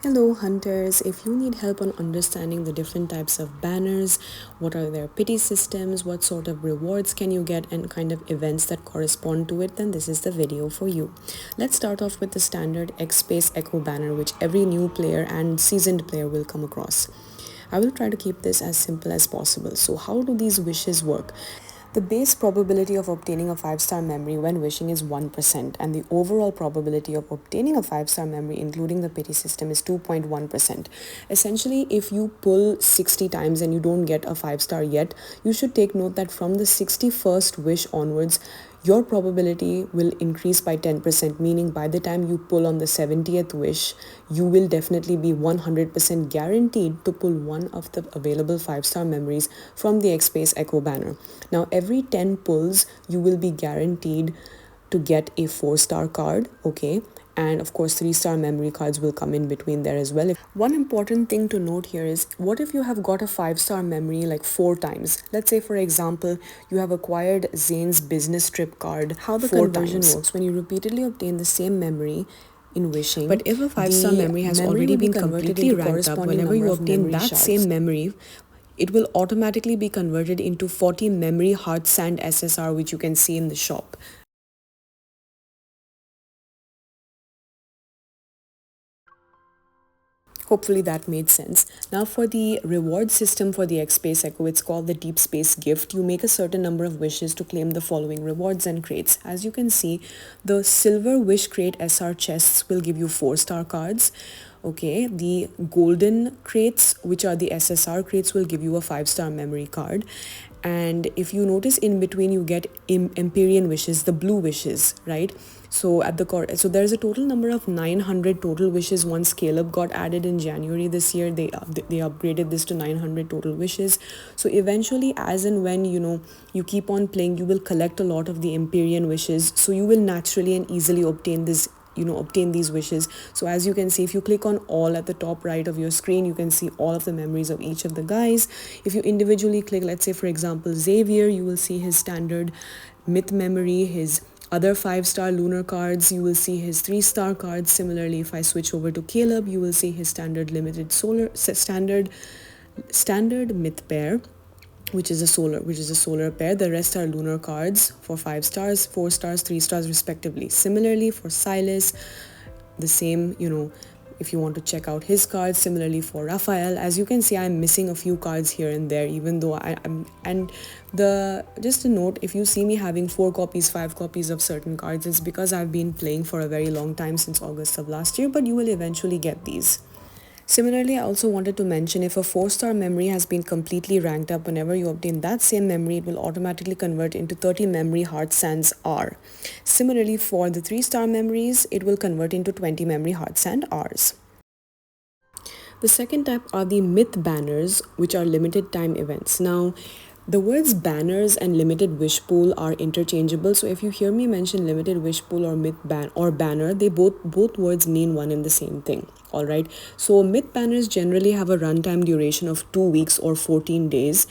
Hello hunters, if you need help on understanding the different types of banners, what are their pity systems, what sort of rewards can you get and kind of events that correspond to it, then this is the video for you. Let's start off with the standard XSpace Echo banner which every new player and seasoned player will come across. I will try to keep this as simple as possible. So how do these wishes work? The base probability of obtaining a 5-star memory when wishing is 1%, and the overall probability of obtaining a 5-star memory including the pity system is 2.1%. Essentially, if you pull 60 times and you don't get a 5-star yet, you should take note that from the 61st wish onwards, your probability will increase by 10%, meaning by the time you pull on the 70th wish, you will definitely be 100% guaranteed to pull one of the available 5-star memories from the XSpace Echo banner. Now, every 10 pulls, you will be guaranteed to get a 4-star card, okay? And of course 3-star memory cards will come in between there as well. One important thing to note here is, what if you have got a 5-star memory like 4 times? Let's say for example you have acquired Zane's business trip card. How the conversion works, when you repeatedly obtain the same memory in wishing, but if a 5-star memory has already been completely ranked up, whenever you obtain that same memory, it will automatically be converted into 40 memory heart sand SSR, which you can see in the shop. Hopefully that made sense. Now for the reward system for the XSpace Echo, it's called the Deepspace gift. You make a certain number of wishes to claim the following rewards and crates. As you can see, the silver wish crate SR chests will give you 4-star cards. Okay, the golden crates, which are the SSR crates, will give you a 5-star memory card. And if you notice, in between you get Empyrean wishes, the blue wishes, right? So at the so there's a total number of 900 total wishes. Once scale up got added in January this year, they upgraded this to 900 total wishes. So eventually, as and when you keep on playing, you will collect a lot of the Empyrean wishes, so you will naturally and easily obtain these wishes. So as you can see, if you click on all at the top right of your screen, you can see all of the memories of each of the guys. If you individually click, let's say for example Xavier, you will see his standard myth memory, his other 5-star lunar cards, you will see his 3-star cards. Similarly, if I switch over to Caleb, you will see his standard limited standard myth pair, which is a solar pair. The rest are lunar cards for 5 stars, 4 stars, 3 stars respectively. Similarly for Silas, the same, if you want to check out his cards. Similarly for Raphael, as you can see, I'm missing a few cards here and there, even though just a note, if you see me having 4 copies, 5 copies of certain cards, it's because I've been playing for a very long time, since August of last year, but you will eventually get these. Similarly, I also wanted to mention, if a 4-star memory has been completely ranked up, whenever you obtain that same memory, it will automatically convert into 30 memory heart sands R. Similarly, for the 3-star memories, it will convert into 20 memory heart sand Rs. The second type are the myth banners, which are limited time events. Now, the words banners and limited wish pool are interchangeable. So if you hear me mention limited wish pool or myth banner, they both words mean one and the same thing. All right. So myth banners generally have a runtime duration of 2 weeks or 14 days,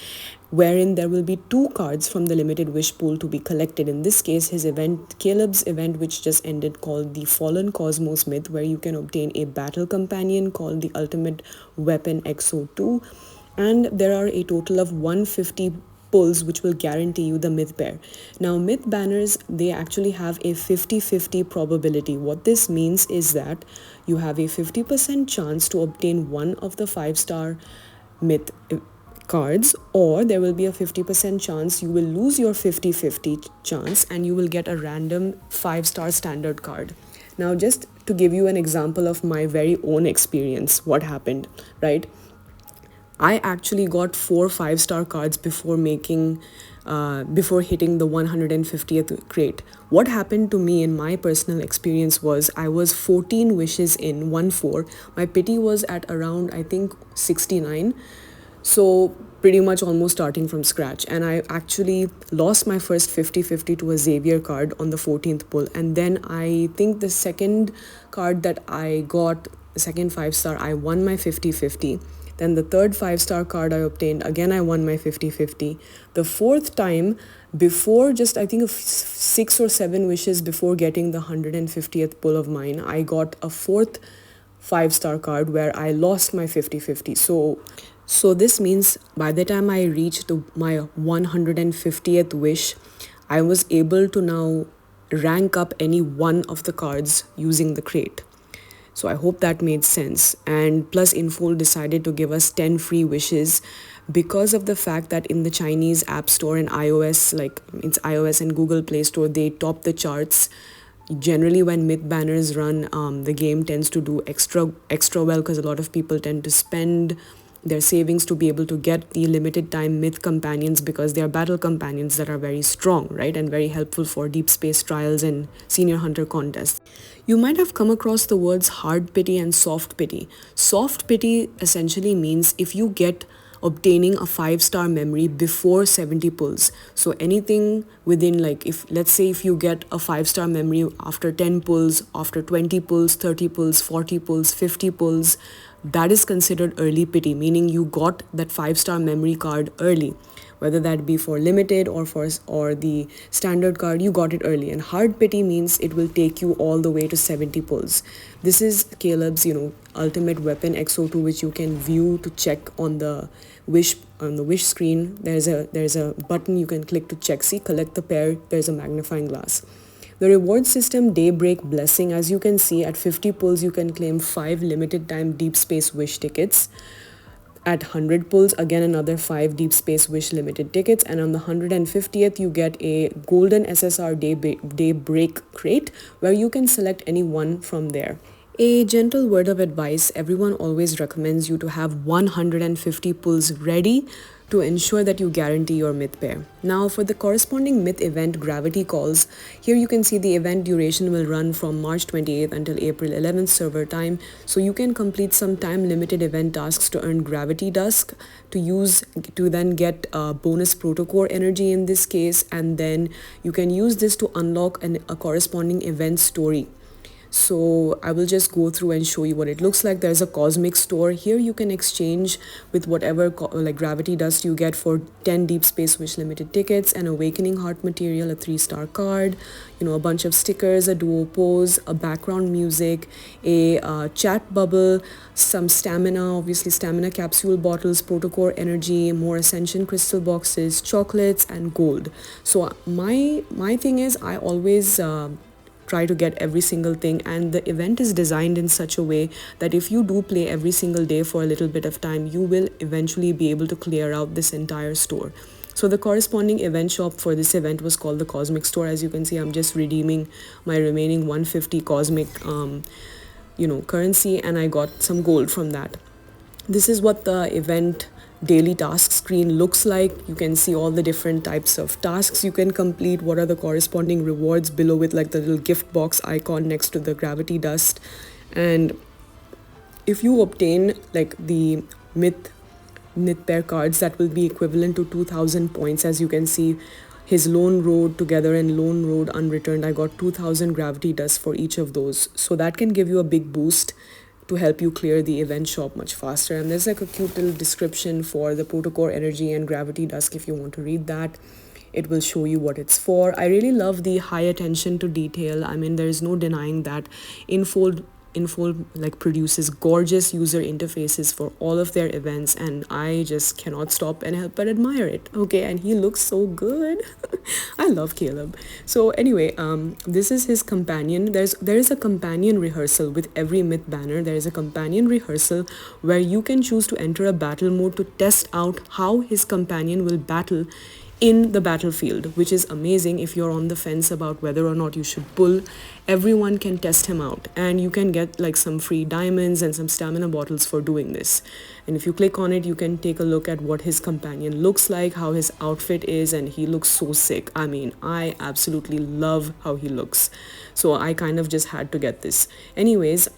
wherein there will be 2 cards from the limited wish pool to be collected. In this case, Caleb's event, which just ended, called the Fallen Cosmos myth, where you can obtain a battle companion called the Ultimate Weapon XO2. And there are a total of 150 pulls which will guarantee you the myth pair. Now, myth banners, they actually have a 50-50 probability. What this means is that you have a 50% chance to obtain one of the 5-star myth cards, or there will be a 50% chance you will lose your 50-50 chance and you will get a random 5-star standard card. Now, just to give you an example of my very own experience, what happened, right? I actually got 4 5-star cards before hitting the 150th crate. What happened to me in my personal experience was, I was 14 wishes in, 1-4. My pity was at around, I think, 69. So pretty much almost starting from scratch. And I actually lost my first 50-50 to a Xavier card on the 14th pull. And then I think the second card that I got, the second 5-star, I won my 50-50. Then the third 5-star card I obtained, again I won my 50-50. The 4th time, before just I think 6 or 7 wishes before getting the 150th pull of mine, I got a 4th 5-star card where I lost my 50-50. So this means by the time I reached my 150th wish, I was able to now rank up any one of the cards using the crate. So I hope that made sense. And plus Infold decided to give us 10 free wishes because of the fact that in the Chinese App Store and iOS, like it's iOS and Google Play Store, they top the charts. Generally when myth banners run, the game tends to do extra well because a lot of people tend to spend their savings to be able to get the limited time myth companions because they are battle companions that are very strong, right, and very helpful for deep space trials and senior hunter contests. You might have come across the words hard pity and soft pity. Soft pity essentially means if you get obtaining a 5-star memory before 70 pulls. So anything within, like, if let's say if you get a 5-star memory after 10 pulls, after 20 pulls, 30 pulls, 40 pulls, 50 pulls, that is considered early pity, meaning you got that 5-star memory card early, whether that be for limited or the standard card, you got it early. And hard pity means it will take you all the way to 70 pulls. This is Caleb's, ultimate weapon XO2, which you can view to check on the wish screen. There's a button you can click to check. See, collect the pair. There's a magnifying glass. The reward system Daybreak Blessing, as you can see, at 50 pulls you can claim 5 limited time Deep Space wish tickets. At 100 pulls, again another 5 Deep Space wish limited tickets, and on the 150th you get a golden SSR Daybreak crate where you can select any one from there. A gentle word of advice: everyone always recommends you to have 150 pulls ready to ensure that you guarantee your myth pair. Now for the corresponding myth event, Gravity Calls, here you can see the event duration will run from March 28th until April 11th server time. So you can complete some time limited event tasks to earn Gravity Dusk to then get bonus protocore energy in this case, and then you can use this to unlock a corresponding event story. So I will just go through and show you what it looks like. There's a cosmic store. Here you can exchange with whatever like gravity dust you get for 10 Deep Space Wish limited tickets, an Awakening Heart material, a 3-star card, a bunch of stickers, a duo pose, a background music, a chat bubble, some stamina, obviously stamina capsule bottles, protocore energy, more ascension crystal boxes, chocolates, and gold. So my thing is, I always try to get every single thing, and the event is designed in such a way that if you do play every single day for a little bit of time, you will eventually be able to clear out this entire store. So the corresponding event shop for this event was called the Cosmic Store. As you can see, I'm just redeeming my remaining 150 cosmic currency, and I got some gold from that. This is what the event daily task screen looks like. You can see all the different types of tasks you can complete, what are the corresponding rewards below with like the little gift box icon next to the gravity dust. And if you obtain like the myth pair cards, that will be equivalent to 2000 points. As you can see, his Lone Road Together and Lone Road Unreturned, I got 2000 gravity dust for each of those. So that can give you a big boost to help you clear the event shop much faster. And there's like a cute little description for the protocore energy and gravity dusk. If you want to read that, it will show you what it's for. I really love the high attention to detail. I mean, there's no denying that Infold like produces gorgeous user interfaces for all of their events, and I just cannot stop and help but admire it. Okay, and he looks so good. I love Caleb. So anyway, this is his companion. There is a companion rehearsal with every myth banner. There is a companion rehearsal where you can choose to enter a battle mode to test out how his companion will battle in the battlefield, which is amazing. If you're on the fence about whether or not you should pull, everyone can test him out, and you can get like some free diamonds and some stamina bottles for doing this. And if you click on it, you can take a look at what his companion looks like, how his outfit is, and he looks so sick. I mean, I absolutely love how he looks. So I kind of just had to get this. Anyways,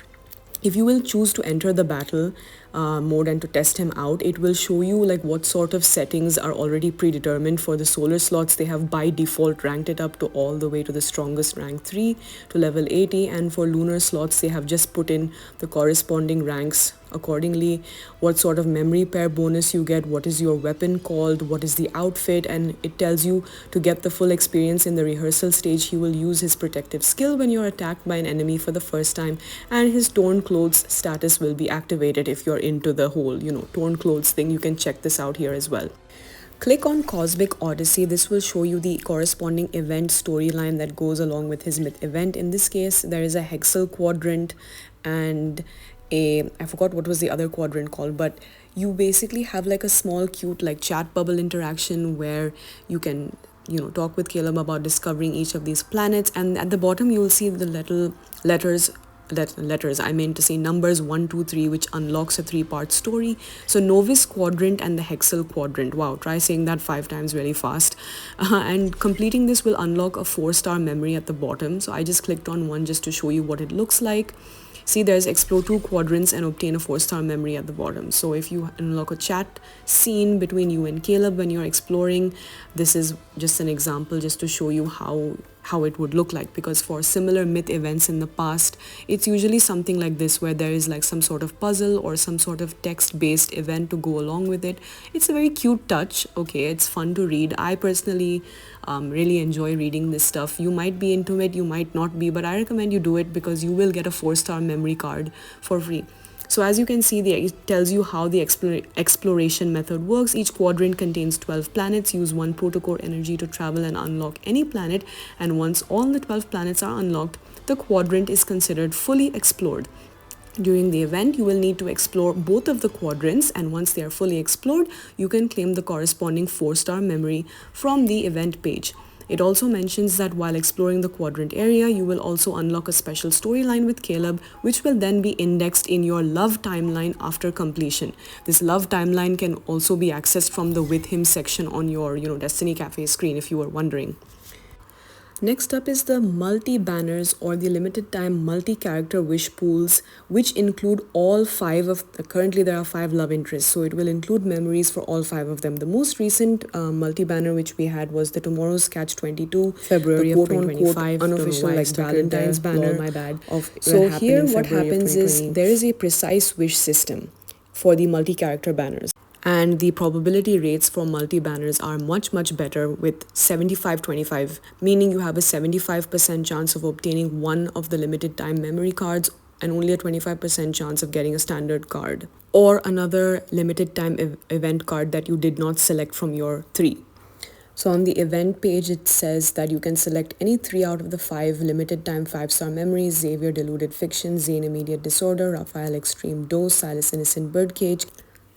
if you will choose to enter the battle, mode and to test him out, it will show you like what sort of settings are already predetermined. For the solar slots, they have by default ranked it up to all the way to the strongest rank 3 to level 80, and for lunar slots they have just put in the corresponding ranks accordingly, what sort of memory pair bonus you get, what is your weapon called, what is the outfit, and it tells you to get the full experience in the rehearsal stage. He will use his protective skill when you're attacked by an enemy for the first time, and his torn clothes status will be activated. If you're into the whole torn clothes thing, you can check this out here as well. Click on Cosmic Odyssey. This will show you the corresponding event storyline that goes along with his myth event. In this case, there is a hexal quadrant and I forgot what was the other quadrant called, but you basically have like a small cute like chat bubble interaction where you can talk with Caleb about discovering each of these planets, and at the bottom you will see the little letters, I meant to say numbers 1, 2, 3, which unlocks a 3-part story. So Novice Quadrant and the Hexal Quadrant. Wow, try saying that 5 times really fast. And completing this will unlock a 4-star memory at the bottom. So I just clicked on one just to show you what it looks like. See, there's explore 2 quadrants and obtain a 4-star memory at the bottom. So if you unlock a chat scene between you and Caleb when you're exploring, this is just an example just to show you how it would look like, because for similar myth events in the past, it's usually something like this where there is like some sort of puzzle or some sort of text-based event to go along with it. It's a very cute touch. Okay, it's fun to read. I personally really enjoy reading this stuff. You might be into it, you might not be, but I recommend you do it because you will get a 4-star memory card for free. So as you can see, it tells you how the exploration method works. Each quadrant contains 12 planets. Use 1 protocore energy to travel and unlock any planet. And once all the 12 planets are unlocked, the quadrant is considered fully explored. During the event, you will need to explore both of the quadrants, and once they are fully explored, you can claim the corresponding 4-star memory from the event page. It also mentions that while exploring the quadrant area, you will also unlock a special storyline with Caleb, which will then be indexed in your love timeline after completion. This love timeline can also be accessed from the with him section on your Destiny Cafe screen if you were wondering. Next up is the multi-banners or the limited time multi-character wish pools, which include all 5 of currently there are 5 love interests, so it will include memories for all 5 of them. The most recent multi-banner which we had was the Tomorrow's Catch 22, February of 2025, unofficial like Valentine's banner. My bad. So here what happens is there is a precise wish system for the multi-character banners. And the probability rates for multi-banners are much better with 75-25, meaning you have a 75% chance of obtaining one of the limited time memory cards and only a 25% chance of getting a standard card or another limited time event card that you did not select from your 3. So on the event page, it says that you can select any 3 out of the 5 limited time 5-star memories: Xavier Deluded Fiction, Zane Immediate Disorder, Raphael Extreme Dose, Silas Innocent Birdcage,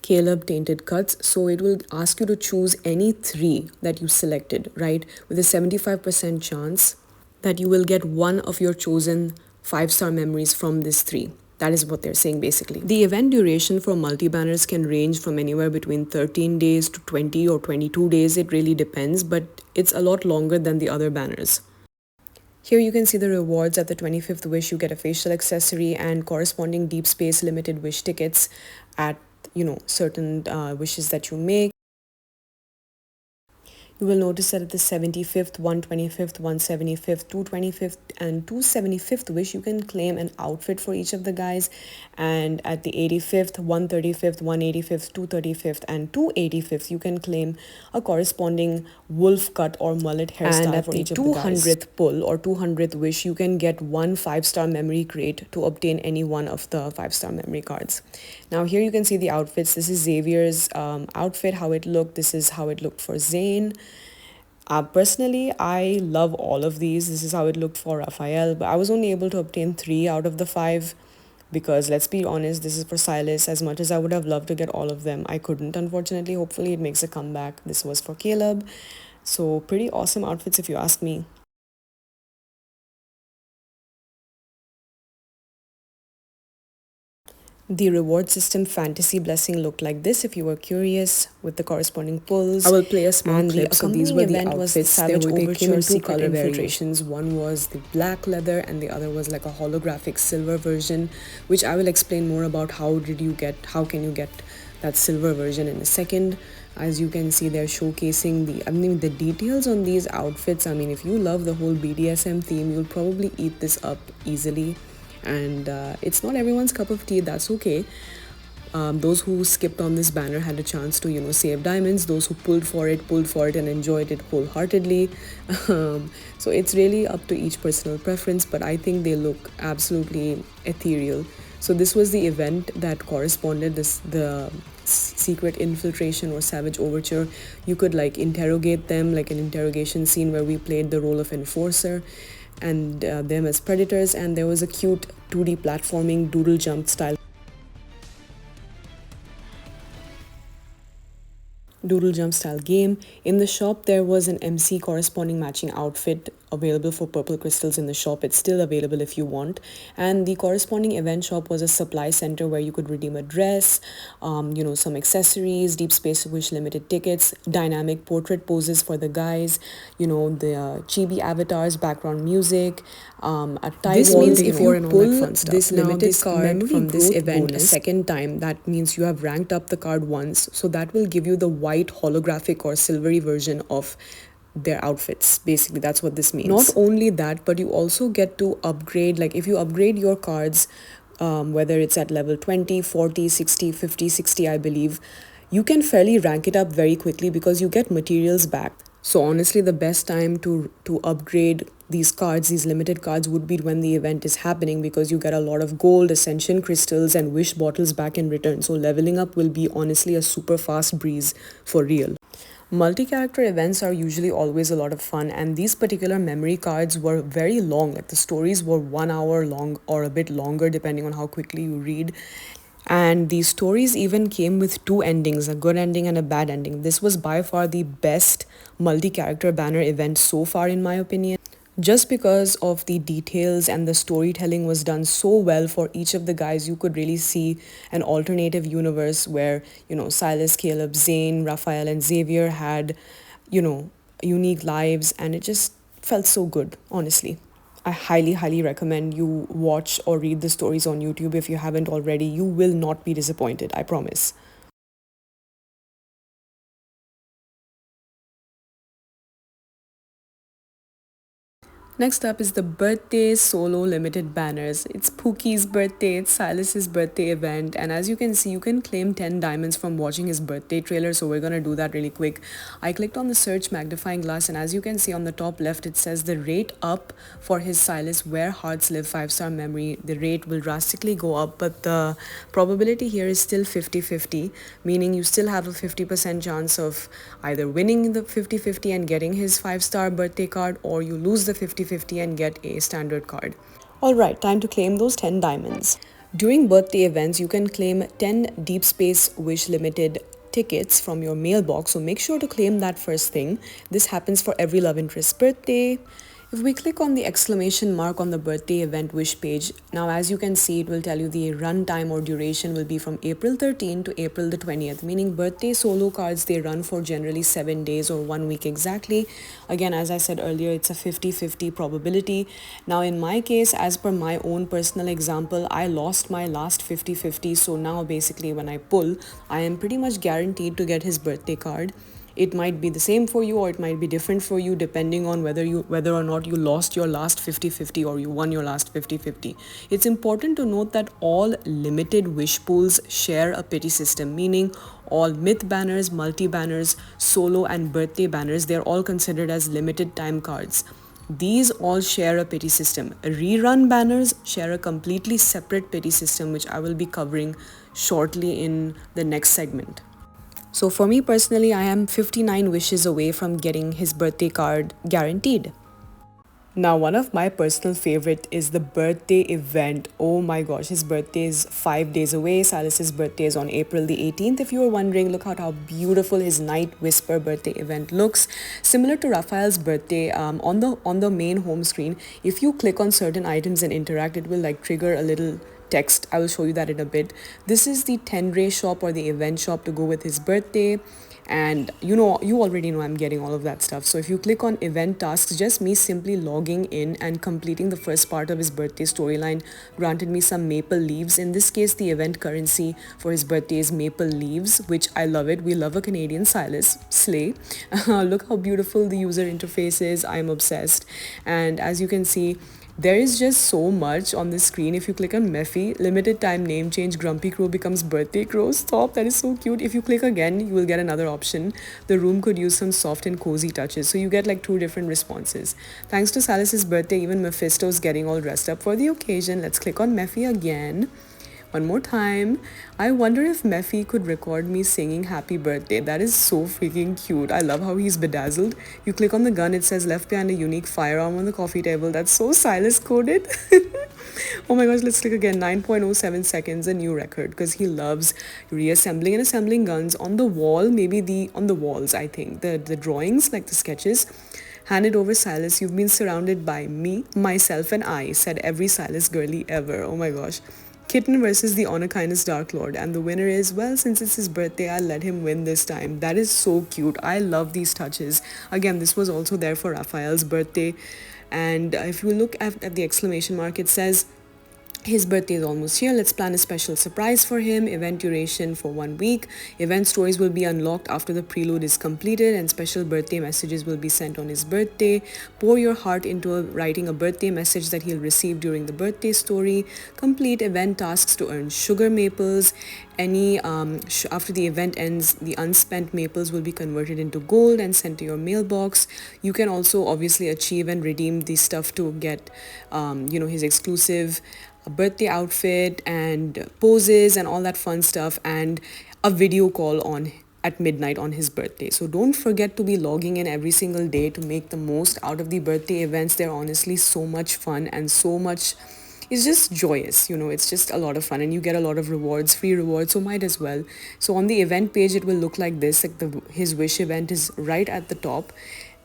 Caleb Tainted Cuts. So it will ask you to choose any 3 that you selected, right? With a 75% chance that you will get one of your chosen 5-star memories from this 3. That is what they're saying basically. The event duration for multi-banners can range from anywhere between 13 days to 20 or 22 days. It really depends, but it's a lot longer than the other banners. Here you can see the rewards. At the 25th wish, you get a facial accessory and corresponding Deepspace limited wish tickets at certain wishes that you make. You will notice that at the 75th, 125th, 175th, 225th, and 275th wish, you can claim an outfit for each of the guys. And at the 85th, 135th, 185th, 235th, and 285th, you can claim a corresponding wolf cut or mullet hairstyle for each of the guys. And at the 200th pull or 200th wish, you can get one 5-star memory crate to obtain any one of the 5-star memory cards. Now here you can see the outfits. This is Xavier's outfit, how it looked. This is how it looked for Zane. Personally, I love all of these. This is how it looked for Raphael, but I was only able to obtain 3 out of the 5 because, let's be honest, this is for Silas. As much as I would have loved to get all of them, I couldn't, unfortunately. Hopefully it makes a comeback. This was for Caleb. So pretty awesome outfits if you ask me. The reward system Fantasy Blessing looked like this if you were curious, with the corresponding pulls. I will play a small and clip. the So these accompanying were the event was the outfits. Savage They came Overture in two secret color infiltrations. One was the black leather and the other was like a holographic silver version, which I will explain more about how can you get that silver version in a second. As you can see, they're showcasing the details on these outfits. I mean, if you love the whole BDSM theme, you'll probably eat this up easily. And it's not everyone's cup of tea, that's okay. Those who skipped on this banner had a chance to, save diamonds. Those who pulled for it and enjoyed it wholeheartedly. So it's really up to each personal preference, but I think they look absolutely ethereal. So this was the event that corresponded the secret infiltration or savage overture. You could like interrogate them, like an interrogation scene where we played the role of enforcer and them as predators, and there was a cute 2D platforming doodle jump style game. In the shop, there was an MC corresponding matching outfit available for purple crystals in the shop. It's still available if you want. And the corresponding event shop was a supply center where you could redeem a dress, some accessories, Deepspace Wish limited tickets, dynamic portrait poses for the guys, the chibi avatars, background music, a tie This wall, means if you pull this limited card from this event a second time, that means you have ranked up the card once. So that will give you the white holographic or silvery version of their outfits. Basically, that's what this means. Not only that, but you also get to upgrade, like if you upgrade your cards, whether it's at level 20, 40, 60, 50, 60, I believe, you can fairly rank it up very quickly because you get materials back. So honestly, the best time to upgrade these cards, these limited cards, would be when the event is happening, because you get a lot of gold, ascension crystals, and wish bottles back in return. So leveling up will be honestly a super fast breeze for real. Multi-character events are usually always a lot of fun, and these particular memory cards were very long. Like the stories were 1 hour long or a bit longer depending on how quickly you read. And these stories even came with two endings, a good ending and a bad ending. This was by far the best multi-character banner event so far, in my opinion, just because of the details and the storytelling was done so well for each of the guys. You could really see an alternative universe where, Silas, Caleb, Zane, Raphael, and Xavier had, unique lives, and it just felt so good, honestly. I highly, highly recommend you watch or read the stories on YouTube if you haven't already. You will not be disappointed, I promise. Next up is the birthday solo limited banners. It's Pookie's birthday, it's Silas's birthday event, and as you can see, you can claim 10 diamonds from watching his birthday trailer, so we're gonna do that really quick. I clicked on the search magnifying glass, and as you can see on the top left, it says the rate up for his Silas Where Hearts Live 5-star memory. The rate will drastically go up, but the probability here is still 50-50, meaning you still have a 50% chance of either winning the 50-50 and getting his 5-star birthday card, or you lose the 50-50 and get a standard card. Alright, time to claim those 10 diamonds. During birthday events, you can claim 10 Deepspace Wish Limited tickets from your mailbox, so make sure to claim that first thing. This happens for every love interest's birthday. If we click on the exclamation mark on the birthday event wish page, now as you can see, it will tell you the run time or duration will be from April 13 to April the 20th, meaning birthday solo cards, they run for generally 7 days or 1 week exactly. Again, as I said earlier, it's a 50-50 probability. Now in my case, as per my own personal example, I lost my last 50-50, so now basically when I pull, I am pretty much guaranteed to get his birthday card. It might be the same for you or it might be different for you depending on whether or not you lost your last 50-50 or you won your last 50-50. It's important to note that all limited wish pools share a pity system, meaning all myth banners, multi-banners, solo and birthday banners, they're all considered as limited time cards. These all share a pity system. Rerun banners share a completely separate pity system, which I will be covering shortly in the next segment. So for me personally, I am 59 wishes away from getting his birthday card guaranteed. Now, one of my personal favorite is the birthday event. Oh my gosh, his birthday is 5 days away. Silas's birthday is on April the 18th. If you were wondering, look at how beautiful his Night Whisper birthday event looks. Similar to Raphael's birthday, on the main home screen, if you click on certain items and interact, it will like trigger a little text. I will show you that in a bit. This is the 10-ray shop or the event shop to go with his birthday. And you already know I'm getting all of that stuff. So if you click on event tasks, just me simply logging in and completing the first part of his birthday storyline granted me some maple leaves. In this case, the event currency for his birthday is maple leaves, which I love it. We love a Canadian Silas. Slay. Look how beautiful the user interface is. I'm obsessed. And as you can see, there is just so much on the screen. If you click on Mephi, limited time name change, Grumpy Crow becomes Birthday Crow. Stop, that is so cute. If you click again, you will get another option. The room could use some soft and cozy touches. So you get like 2 different responses. Thanks to Silas's birthday, even Mephisto's getting all dressed up for the occasion. Let's click on Mephi again. One more time. I wonder if Mephi could record me singing happy birthday. That is so freaking cute. I love how he's bedazzled. You click on the gun, it says left behind a unique firearm on the coffee table. That's so Silas coded. Oh my gosh, let's click again. 9.07 seconds, a new record, because he loves reassembling and assembling guns on the wall. Maybe on the walls, I think. The drawings, like the sketches. Hand it over, Silas. You've been surrounded by me, myself, and I, said every Silas girly ever. Oh my gosh. Kitten versus the Honor Kindness Dark Lord, and the winner is, well, since it's his birthday, I'll let him win this time. That is so cute. I love these touches. Again, this was also there for Raphael's birthday, and if you look at the exclamation mark, it says his birthday is almost here. Let's plan a special surprise for him. Event duration for 1 week. Event stories will be unlocked after the prelude is completed, and special birthday messages will be sent on his birthday. Pour your heart into writing a birthday message that he'll receive during the birthday story. Complete event tasks to earn sugar maples. After the event ends, the unspent maples will be converted into gold and sent to your mailbox. You can also obviously achieve and redeem the stuff to get his exclusive birthday outfit and poses and all that fun stuff, and a video call at midnight on his birthday. So don't forget to be logging in every single day to make the most out of the birthday events. They're honestly so much fun, and so much, it's just joyous, it's just a lot of fun, and you get a lot of rewards, free rewards, so might as well. So on the event page, it will look like this, like his wish event is right at the top.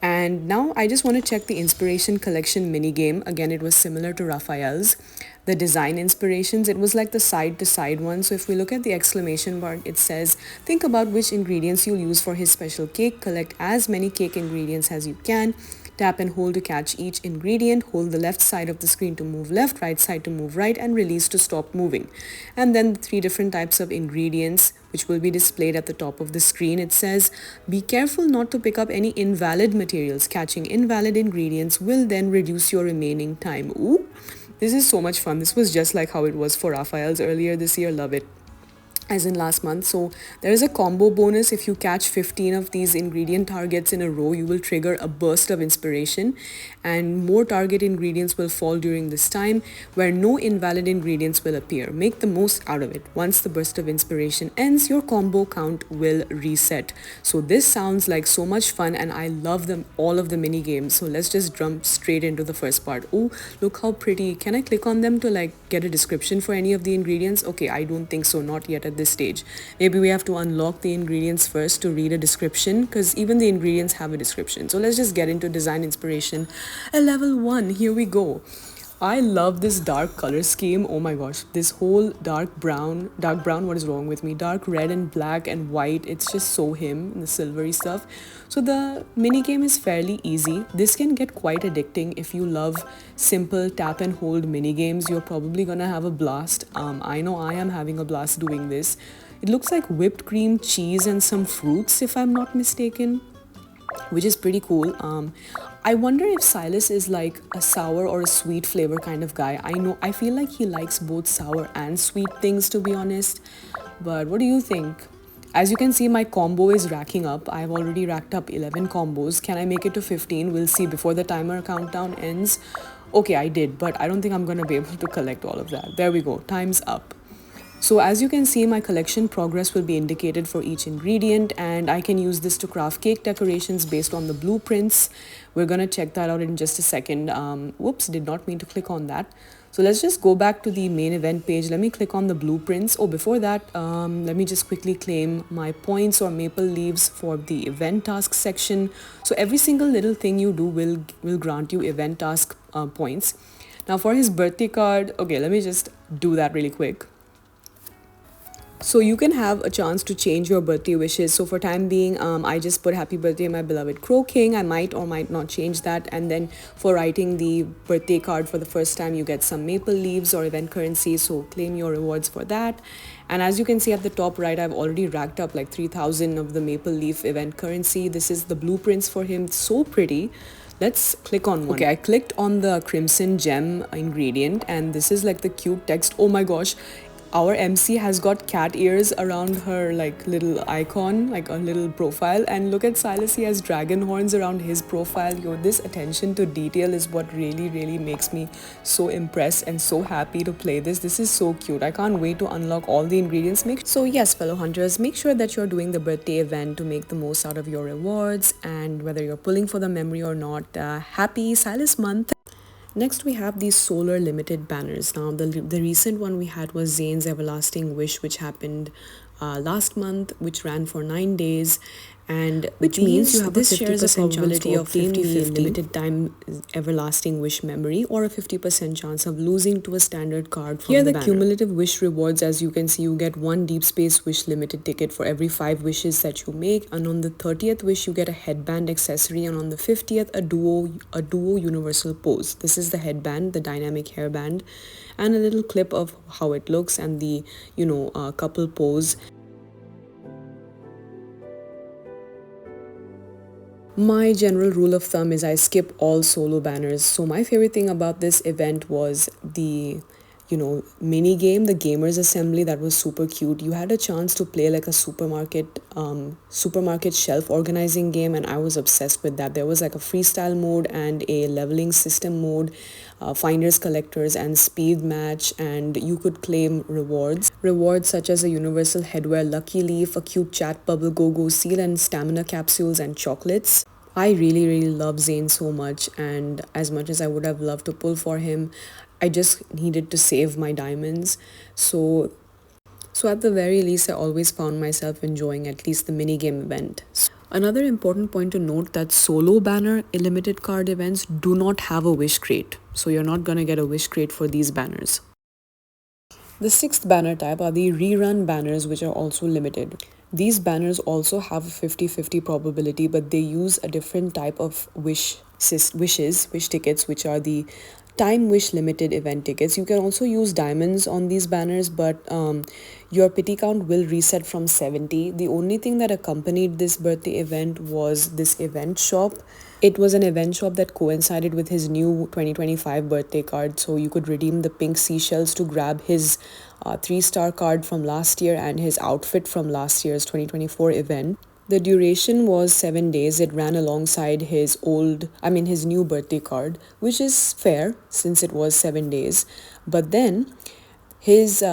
And now I just want to check the inspiration collection mini game. Again, it was similar to Raphael's. The design inspirations, it was like the side to side one. So if we look at the exclamation mark, it says, think about which ingredients you'll use for his special cake. Collect as many cake ingredients as you can. Tap and hold to catch each ingredient. Hold the left side of the screen to move left, right side to move right, and release to stop moving. And then the 3 different types of ingredients, which will be displayed at the top of the screen. It says, be careful not to pick up any invalid materials. Catching invalid ingredients will then reduce your remaining time. Ooh, this is so much fun. This was just like how it was for Raphael's earlier this year. Love it. As in last month. So there is a combo bonus. If you catch 15 of these ingredient targets in a row, you will trigger a burst of inspiration, and more target ingredients will fall during this time, where no invalid ingredients will appear. Make the most out of it. Once the burst of inspiration ends, your combo count will reset. So this sounds like so much fun, and I love all of the mini games. So let's just jump straight into the first part. Oh, look how pretty. Can I click on them to like get a description for any of the ingredients? Okay, I don't think so, not yet at this stage. Maybe we have to unlock the ingredients first to read a description, because even the ingredients have a description. So let's just get into design inspiration. Level 1, here we go. I love this dark color scheme. Oh my gosh, this whole dark brown, what is wrong with me? Dark red and black and white. It's just so him, the silvery stuff. So the mini game is fairly easy. This can get quite addicting. If you love simple tap and hold mini games, you're probably gonna have a blast. I know I am having a blast doing this. It looks like whipped cream, cheese, and some fruits, if I'm not mistaken, which is pretty cool. I wonder if Silas is like a sour or a sweet flavor kind of guy. I feel like he likes both sour and sweet things, to be honest. But what do you think? As you can see, my combo is racking up. I've already racked up 11 combos. Can I make it to 15? We'll see before the timer countdown ends. Okay, I did, but I don't think I'm gonna be able to collect all of that. There we go, time's up. So as you can see, my collection progress will be indicated for each ingredient, and I can use this to craft cake decorations based on the blueprints. We're gonna check that out in just a second. Whoops, did not mean to click on that. So let's just go back to the main event page. Let me click on the blueprints. Oh, before that, let me just quickly claim my points or maple leaves for the event task section. So every single little thing you do will grant you event task points. Now for his birthday card, okay, let me just do that really quick. So you can have a chance to change your birthday wishes. So for time being, I just put happy birthday my beloved Crow King. I might or might not change that. And then for writing the birthday card for the first time, you get some maple leaves or event currency. So claim your rewards for that. And as you can see at the top right, I've already racked up like 3,000 of the maple leaf event currency. This is the blueprints for him. So pretty. Let's click on one. Okay, I clicked on the crimson gem ingredient and this is like the cute text. Oh my gosh, our MC has got cat ears around her like little icon, like a little profile. And look at Silas, he has dragon horns around his profile. Yo, this attention to detail is what really makes me so impressed and so happy to play this. This is so cute. I can't wait to unlock all the ingredients. So yes, fellow hunters, make sure that you're doing the birthday event to make the most out of your rewards. And whether you're pulling for the memory or not, happy Silas month. Next, we have these solar limited banners. Now, the recent one we had was Zane's Everlasting Wish, which happened last month, which ran for 9 days. And which means you have a 50% probability of obtaining the limited time everlasting wish memory or a 50% chance of losing to a standard card from the banner. Cumulative wish rewards, as you can see, you get 1 Deepspace wish limited ticket for every 5 wishes that you make, and on the 30th wish you get a headband accessory, and on the 50th a duo universal pose. This is the headband, the dynamic hairband, and a little clip of how it looks and the couple pose. My general rule of thumb is I skip all solo banners. So my favorite thing about this event was the mini game, the gamers assembly. That was super cute. You had a chance to play like a supermarket shelf organizing game, and I was obsessed with that. There was like a freestyle mode and a leveling system mode, finders, collectors, and speed match, and you could claim rewards such as a universal headwear lucky leaf, a cute chat bubble go seal, and stamina capsules and chocolates. I really love Zane so much, and as much as I would have loved to pull for him, I just needed to save my diamonds. So at the very least, I always found myself enjoying at least the minigame event. Another important point to note that solo banner limited card events do not have a wish crate. So you're not gonna get a wish crate for these banners. The 6th banner type are the rerun banners, which are also limited. These banners also have a 50-50 probability, but they use a different type of wish tickets, which are the time wish limited event tickets. You can also use diamonds on these banners, but your pity count will reset from 70. The only thing that accompanied this birthday event was this event shop. It was an event shop that coincided with his new 2025 birthday card, so you could redeem the pink seashells to grab his 3-star card from last year and his outfit from last year's 2024 event. The duration was 7 days. It ran alongside his new birthday card, which is fair since it was 7 days. But then his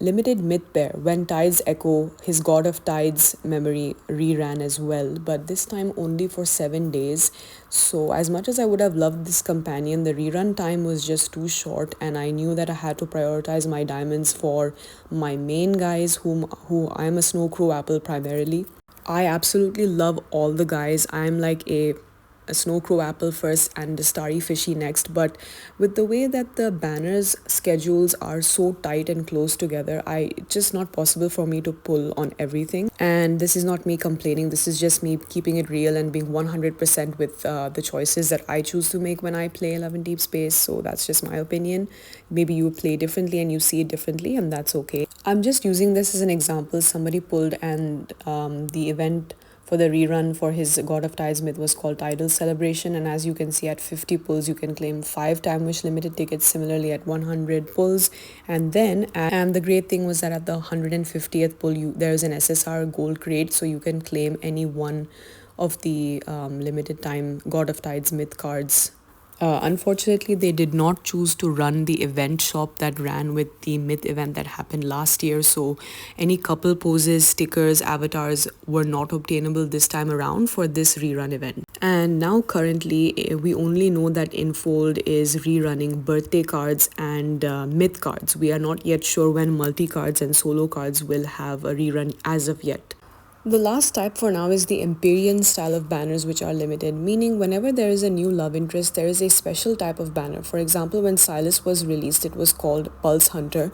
limited myth bear, When Tides Echo, his God of Tides memory reran as well, but this time only for 7 days. So as much as I would have loved this companion, the rerun time was just too short, and I knew that I had to prioritize my diamonds for my main guys, who I'm a Snow Crow Apple primarily. I absolutely love all the guys. I'm like a Snow Crow Apple first and a Starry Fishy next, but with the way that the banners schedules are so tight and close together, it's just not possible for me to pull on everything. And this is not me complaining, this is just me keeping it real and being 100% with the choices that I choose to make when I play 11 Deepspace. So that's just my opinion. Maybe you play differently and you see it differently, and that's okay. I'm just using this as an example. Somebody pulled, and the event for the rerun for his God of Tides myth was called Tidal Celebration, and as you can see, at 50 pulls you can claim 5 time wish limited tickets. Similarly, at 100 pulls, and the great thing was that at the 150th pull there's an SSR gold crate, so you can claim any one of the limited time God of Tides myth cards. Unfortunately, they did not choose to run the event shop that ran with the myth event that happened last year, so any couple poses, stickers, avatars were not obtainable this time around for this rerun event. And now currently we only know that Infold is rerunning birthday cards and myth cards. We are not yet sure when multi cards and solo cards will have a rerun as of yet. The last type for now is the Empyrean style of banners, which are limited, meaning whenever there is a new love interest, there is a special type of banner. For example, when Silas was released, it was called Pulse Hunter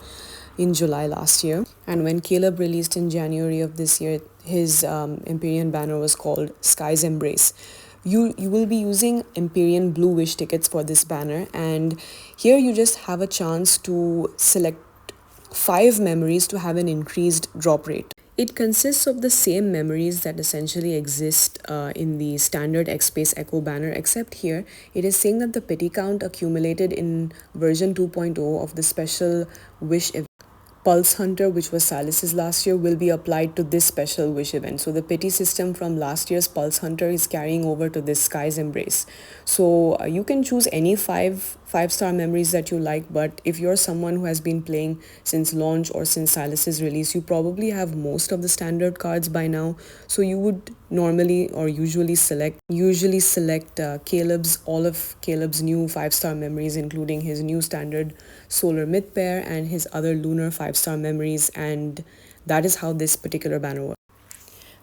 in July last year. And when Caleb released in January of this year, his Empyrean banner was called Sky's Embrace. You will be using Empyrean Blue Wish tickets for this banner, and here you just have a chance to select 5 memories to have an increased drop rate. It consists of the same memories that essentially exist in the standard XSpace Echo banner, except here it is saying that the pity count accumulated in version 2.0 of the special wish event Pulse Hunter, which was Silas's last year, will be applied to this special wish event. So the pity system from last year's Pulse Hunter is carrying over to this Sky's Embrace. So you can choose any five-star memories that you like, but if you're someone who has been playing since launch or since Silas's release, you probably have most of the standard cards by now. So you would normally or usually select all of Caleb's new 5-star memories, including his new standard solar myth pair and his other lunar 5-star memories, and that is how this particular banner works.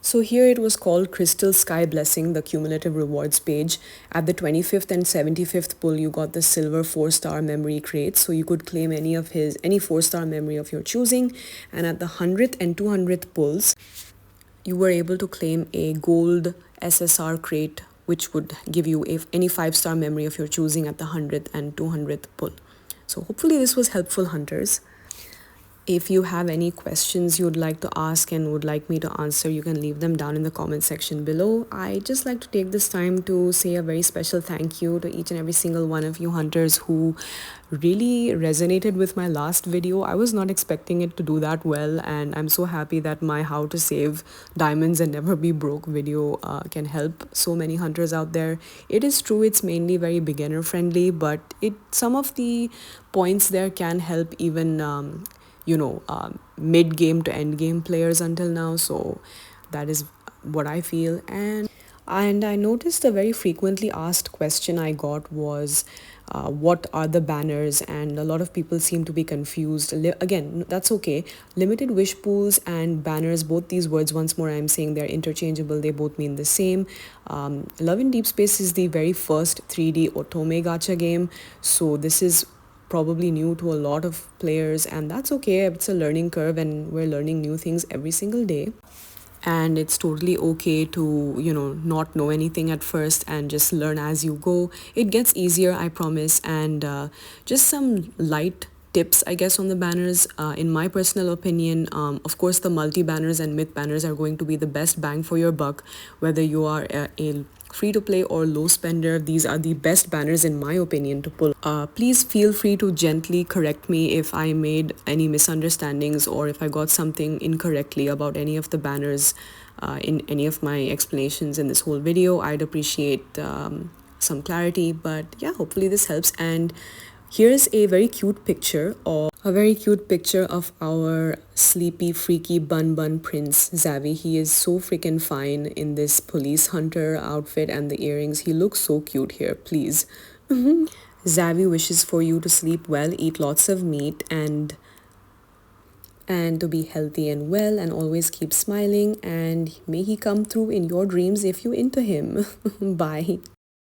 So here it was called Crystal Sky Blessing, the cumulative rewards page. At the 25th and 75th pull, you got the silver 4-star memory crates, so you could claim any 4-star memory of your choosing. And at the 100th and 200th pulls, you were able to claim a gold SSR crate, which would give you any 5-star memory of your choosing at the 100th and 200th pull. So hopefully this was helpful, hunters. If you have any questions you'd like to ask and would like me to answer, you can leave them down in the comment section below. I just like to take this time to say a very special thank you to each and every single one of you hunters who really resonated with my last video. I was not expecting it to do that well, and I'm so happy that my how to save diamonds and never be broke video can help so many hunters out there. It is true it's mainly very beginner friendly, but some of the points there can help even mid-game to end-game players until now. So that is what I feel. And I noticed a very frequently asked question I got was, what are the banners? And a lot of people seem to be confused. Again, that's okay. Limited wish pools and banners, both these words, once more I'm saying they're interchangeable. They both mean the same. Love in Deepspace is the very first 3D otome gacha game. So this is probably new to a lot of players, and that's okay. It's a learning curve and we're learning new things every single day, and it's totally okay to not know anything at first and just learn as you go. It gets easier, I promise. And just some light tips, I guess, on the banners. In my personal opinion, of course the multi banners and myth banners are going to be the best bang for your buck, whether you are a free to play or low spender. These are the best banners in my opinion to pull. Please feel free to gently correct me if I made any misunderstandings or if I got something incorrectly about any of the banners in any of my explanations in this whole video. I'd appreciate some clarity, but yeah, hopefully this helps. And here's a very cute picture of our sleepy, freaky bun prince, Zavi. He is so freaking fine in this police hunter outfit and the earrings. He looks so cute here, please. Zavi wishes for you to sleep well, eat lots of meat, and to be healthy and well, and always keep smiling. And may he come through in your dreams if you're into him. Bye.